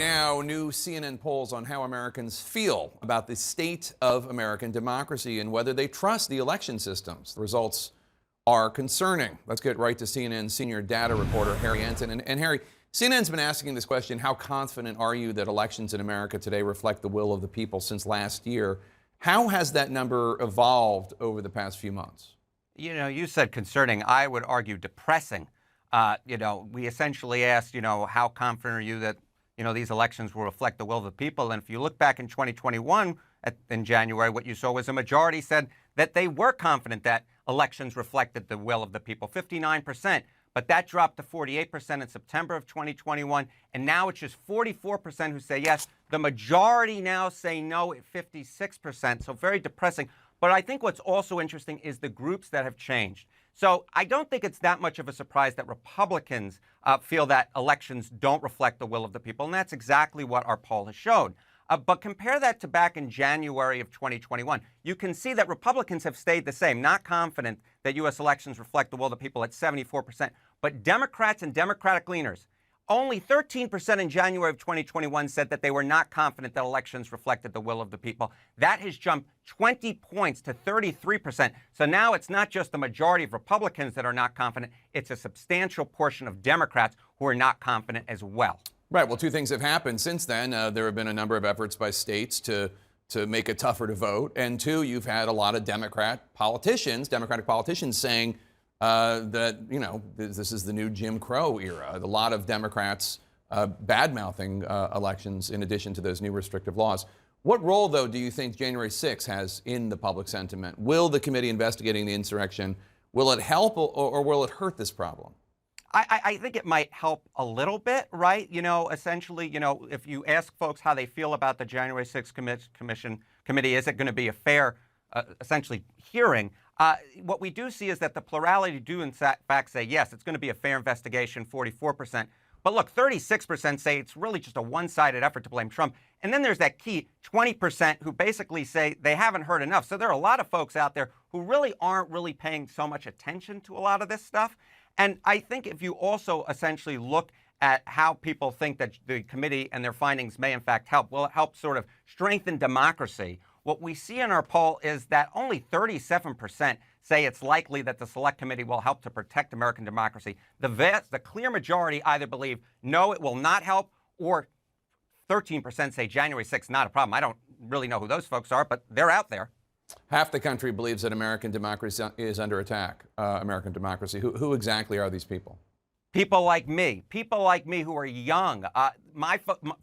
Now, new CNN polls on how Americans feel about the state of American democracy and whether they trust the election systems. The results are concerning. Let's get right to CNN senior data reporter Harry Enten. And Harry, CNN's been asking this question: how confident are you that elections in America today reflect the will of the people since last year? How has that number evolved over the past few months? You said concerning. I would argue depressing. We essentially asked, how confident are you that, these elections will reflect the will of the people? And if you look back in 2021, in January, what you saw was a majority said that they were confident that elections reflected the will of the people, 59%. But that dropped to 48% in September of 2021. And now it's just 44% who say yes. The majority now say no at 56%. So very depressing. But I think what's also interesting is the groups that have changed. So I don't think it's that much of a surprise that Republicans feel that elections don't reflect the will of the people. And that's exactly what our poll has shown. But compare that to back in January of 2021. You can see that Republicans have stayed the same, not confident that U.S. elections reflect the will of the people at 74%. But Democrats and Democratic leaners, only 13% in January of 2021 said that they were not confident that elections reflected the will of the people. That has jumped 20 points to 33%. So now it's not just the majority of Republicans that are not confident. It's a substantial portion of Democrats who are not confident as well. Right. Well, two things have happened since then. There have been a number of efforts by states to make it tougher to vote. And two, you've had a lot of Democratic politicians saying that, this is the new Jim Crow era. A lot of Democrats bad-mouthing elections in addition to those new restrictive laws. What role, though, do you think January 6th has in the public sentiment? Will the committee investigating the insurrection, will it help or will it hurt this problem? I think it might help a little bit, right? Essentially, if you ask folks how they feel about the January 6th committee, is it going to be a fair, essentially, hearing? What we do see is that the plurality do, in fact, say, yes, it's going to be a fair investigation, 44%. But look, 36% say it's really just a one-sided effort to blame Trump. And then there's that key 20% who basically say they haven't heard enough. So there are a lot of folks out there who really aren't really paying so much attention to a lot of this stuff. And I think if you also essentially look at how people think that the committee and their findings may in fact help, will it help sort of strengthen democracy? What we see in our poll is that only 37% say it's likely that the Select Committee will help to protect American democracy. The clear majority either believe, no, it will not help, or 13% say January 6th, not a problem. I don't really know who those folks are, but they're out there. Half the country believes that American democracy is under attack. American democracy. Who exactly are these people? People like me who are young.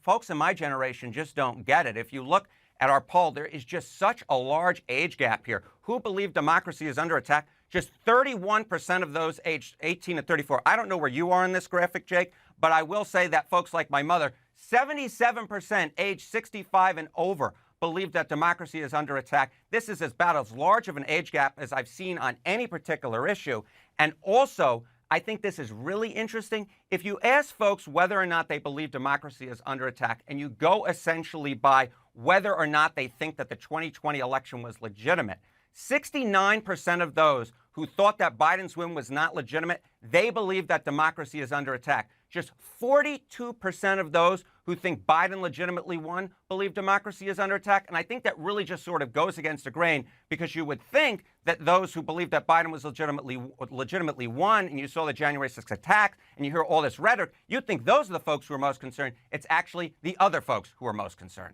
Folks in my generation just don't get it. If you look at our poll, there is just such a large age gap here. Who believe democracy is under attack? Just 31% of those aged 18 to 34. I don't know where you are in this graphic, Jake, but I will say that folks like my mother, 77% age 65 and over, believe that democracy is under attack. This is about as large of an age gap as I've seen on any particular issue. And also, I think this is really interesting. If you ask folks whether or not they believe democracy is under attack, and you go essentially by whether or not they think that the 2020 election was legitimate, 69% of those who thought that Biden's win was not legitimate, they believe that democracy is under attack. Just 42% of those who think Biden legitimately won believe democracy is under attack. And I think that really just sort of goes against the grain, because you would think that those who believe that Biden was legitimately won, and you saw the January 6th attack, and you hear all this rhetoric, you'd think those are the folks who are most concerned. It's actually the other folks who are most concerned.